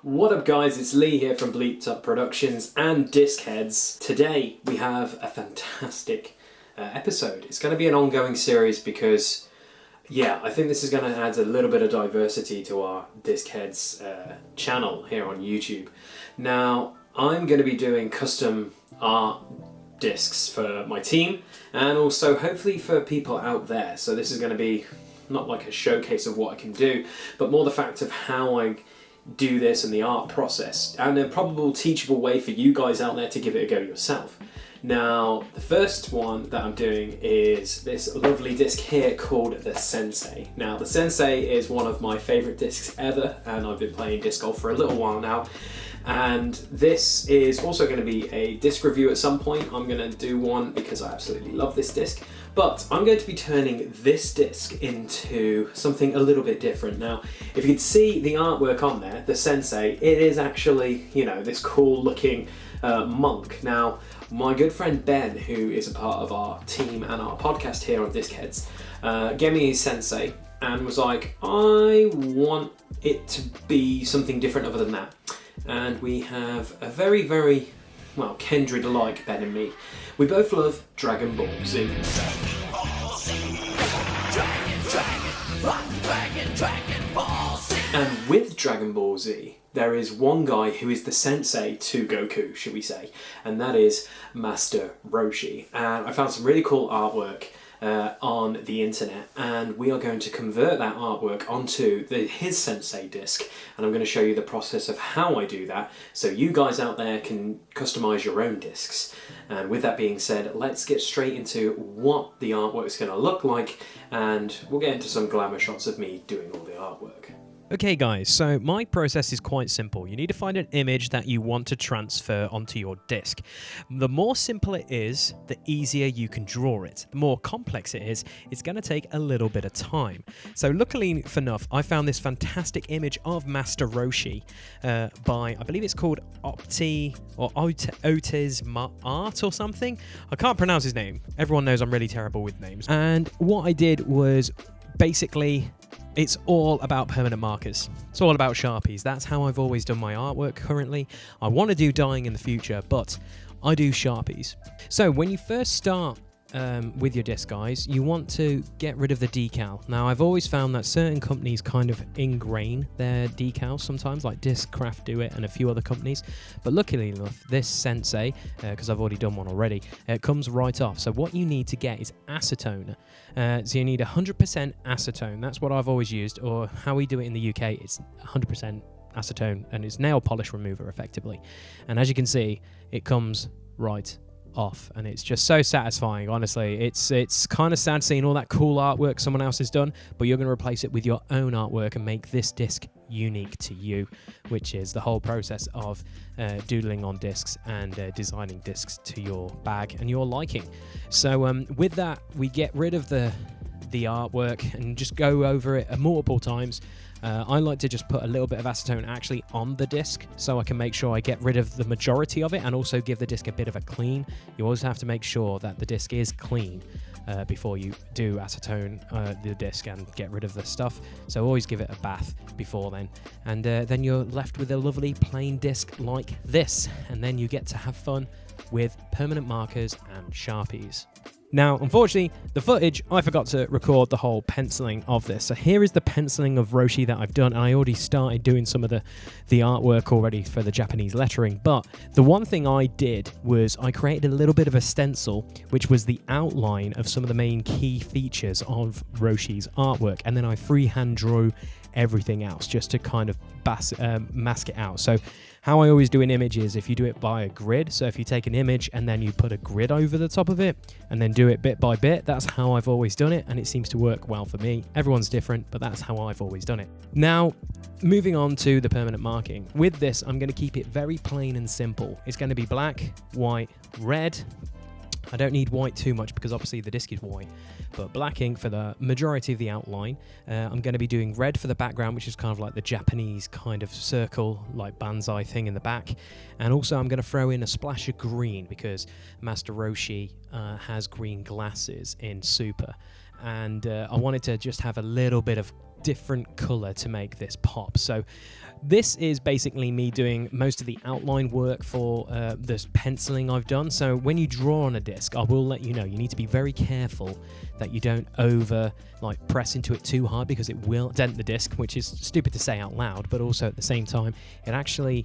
What up guys, it's Lee here from Bleeped Up Productions and Discheads. Today we have a fantastic episode. It's going to be an ongoing series because, I think this is going to add a little bit of diversity to our Discheads channel here on YouTube. Now, I'm going to be doing custom art discs for my team and also hopefully for people out there. So this is going to be not like a showcase of what I can do, but more the fact of how I do this and the art process, and a probable teachable way for you guys out there to give it a go yourself. Now, the first one that I'm doing is this lovely disc here called the Sensai. Now, the Sensai is one of my favorite discs ever, and I've been playing disc golf for a little while now. And this is also going to be a disc review at some point. I'm going to do one because I absolutely love this disc. But I'm going to be turning this disc into something a little bit different. Now, if you can see the artwork on there, the Sensei, it is actually, this cool looking monk. Now, my good friend Ben, who is a part of our team and our podcast here on Discheads, gave me his Sensei and was like, I want it to be something different other than that. And we have a very, very, kindred alike, Ben and me. We both love Dragon Ball Z. And with Dragon Ball Z, there is one guy who is the sensei to Goku, should we say, and that is Master Roshi. And I found some really cool artwork on the internet, and we are going to convert that artwork onto his Sensei disc, and I'm going to show you the process of how I do that so you guys out there can customize your own discs. And with that being said, let's get straight into what the artwork is going to look like, and we'll get into some glamour shots of me doing all the artwork. Okay guys, so my process is quite simple. You need to find an image that you want to transfer onto your disc. The more simple it is, the easier you can draw it. The more complex it is, it's going to take a little bit of time. So luckily enough, I found this fantastic image of Master Roshi by, I believe it's called Otis Art or something. I can't pronounce his name. Everyone knows I'm really terrible with names. And what I did was basically, it's all about permanent markers. It's all about Sharpies. That's how I've always done my artwork currently. I want to do dyeing in the future, but I do Sharpies. So when you first start with your disc, guys, you want to get rid of the decal. Now, I've always found that certain companies kind of ingrain their decals sometimes, like Discraft do it and a few other companies. But luckily enough, this Sensei, because I've already done one already, it comes right off. So what you need to get is acetone. So you need 100% acetone. That's what I've always used, or how we do it in the UK, it's 100% acetone, and it's nail polish remover effectively. And as you can see, it comes right off, and it's just so satisfying. Honestly, it's kind of sad seeing all that cool artwork someone else has done, but you're going to replace it with your own artwork and make this disc unique to you, which is the whole process of doodling on discs and designing discs to your bag and your liking. So with that, we get rid of the artwork and just go over it multiple times. I like to just put a little bit of acetone actually on the disc so I can make sure I get rid of the majority of it and also give the disc a bit of a clean. You always have to make sure that the disc is clean before you do acetone the disc and get rid of the stuff. So always give it a bath before then. And then you're left with a lovely plain disc like this. And then you get to have fun with permanent markers and Sharpies. Now, unfortunately, the footage, I forgot to record the whole penciling of this. So here is the penciling of Roshi that I've done, and I already started doing some of the artwork already for the Japanese lettering. But the one thing I did was I created a little bit of a stencil, which was the outline of some of the main key features of Roshi's artwork, and then I freehand drew everything else just to kind of mask it out. So how I always do an image is if you do it by a grid, so if you take an image and then you put a grid over the top of it and then do it bit by bit, that's how I've always done it, and it seems to work well for me. Everyone's different, but that's how I've always done it. Now, moving on to the permanent marking. With this, I'm going to keep it very plain and simple. It's going to be black, white, red. I don't need white too much because obviously the disc is white, but black ink for the majority of the outline. I'm going to be doing red for the background, which is kind of like the Japanese kind of circle, like banzai thing in the back. And also I'm going to throw in a splash of green because Master Roshi has green glasses in Super. And I wanted to just have a little bit of different color to make this pop. So this is basically me doing most of the outline work for this penciling I've done. So when you draw on a disc, I will let you know, you need to be very careful that you don't press into it too hard, because it will dent the disc, which is stupid to say out loud, but also at the same time, it actually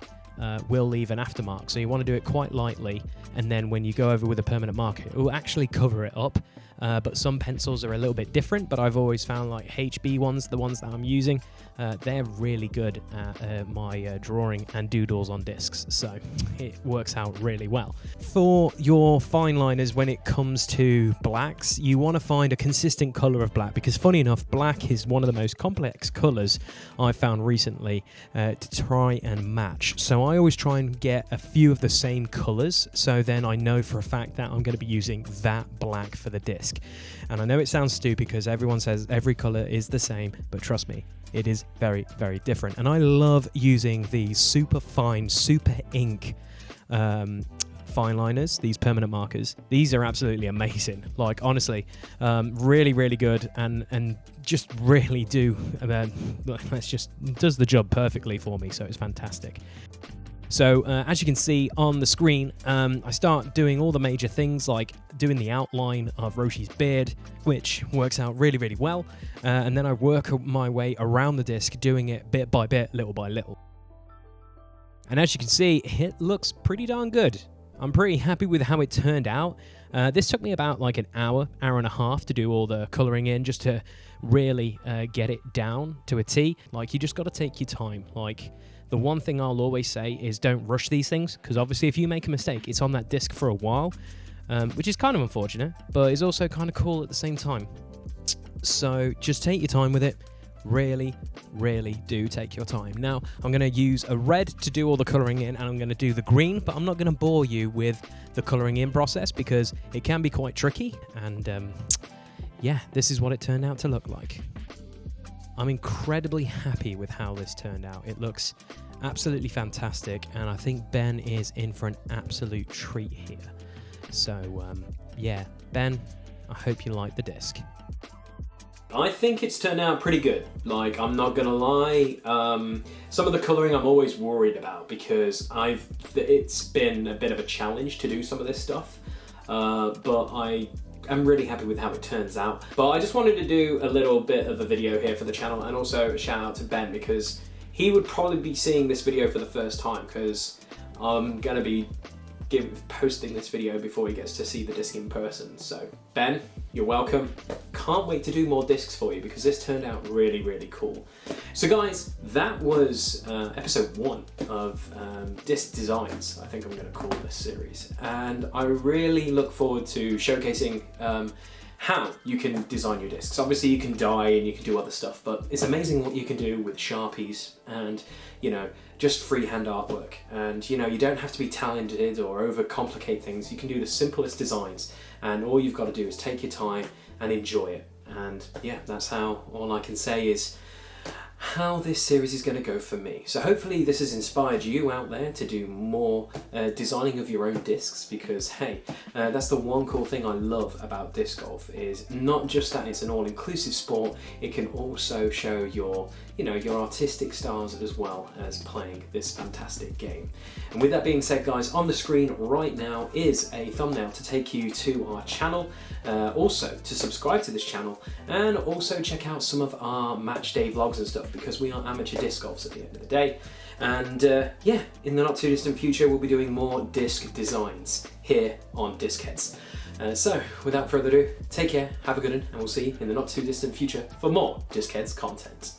will leave an aftermark. So you want to do it quite lightly, and then when you go over with a permanent marker, it will actually cover it up. But some pencils are a little bit different, but I've always found like HB ones, the ones that I'm using, they're really good at my drawing and doodles on discs, so it works out really well. For your fine liners, when it comes to blacks, you want to find a consistent color of black, because funny enough, black is one of the most complex colors I've found recently to try and match. So I always try and get a few of the same colors, so then I know for a fact that I'm going to be using that black for the disc. And I know it sounds stupid because everyone says every color is the same, but trust me, it is very, very different. And I love using these super fine, super ink fine liners, these permanent markers. These are absolutely amazing. Like, honestly, really, really good, and just really does the job perfectly for me. So it's fantastic. So as you can see on the screen, I start doing all the major things, like doing the outline of Roshi's beard, which works out really, really well. And then I work my way around the disc, doing it bit by bit, little by little. And as you can see, it looks pretty darn good. I'm pretty happy with how it turned out. This took me about like an hour and a half to do all the colouring in, just to really get it down to a T. Like, you just got to take your time. Like, the one thing I'll always say is don't rush these things, because obviously if you make a mistake, it's on that disc for a while, which is kind of unfortunate, but it's also kind of cool at the same time. So just take your time with it. Really, really do take your time. Now, I'm going to use a red to do all the colouring in, and I'm going to do the green, but I'm not going to bore you with the colouring in process because it can be quite tricky, and yeah, this is what it turned out to look like. I'm incredibly happy with how this turned out. It looks absolutely fantastic, and I think Ben is in for an absolute treat here. So, yeah, Ben, I hope you like the disc. I think it's turned out pretty good. Like, I'm not gonna lie, some of the colouring I'm always worried about, because it's been a bit of a challenge to do some of this stuff, but I'm really happy with how it turns out. But I just wanted to do a little bit of a video here for the channel, and also a shout out to Ben, because he would probably be seeing this video for the first time, because I'm gonna be posting this video before he gets to see the disc in person. So Ben, you're welcome. Can't wait to do more discs for you, because this turned out really, really cool. So guys, that was episode 1 of disc designs, I think I'm going to call this series, and I really look forward to showcasing how you can design your discs. Obviously you can dye and you can do other stuff, but it's amazing what you can do with Sharpies and, you know, just freehand artwork. And, you know, you don't have to be talented or overcomplicate things. You can do the simplest designs, and all you've got to do is take your time and enjoy it. And yeah, that's how, all I can say is how this series is going to go for me. So hopefully this has inspired you out there to do more designing of your own discs, because hey, that's the one cool thing I love about disc golf, is not just that it's an all-inclusive sport, it can also show your, you know, your artistic styles as well as playing this fantastic game. And with that being said, guys, on the screen right now is a thumbnail to take you to our channel, also to subscribe to this channel, and also check out some of our match day vlogs and stuff, because we are amateur disc golfers at the end of the day. And yeah, in the not too distant future we'll be doing more disc designs here on Disc Heads. So without further ado, take care, have a good one, and we'll see you in the not too distant future for more Disc Heads content.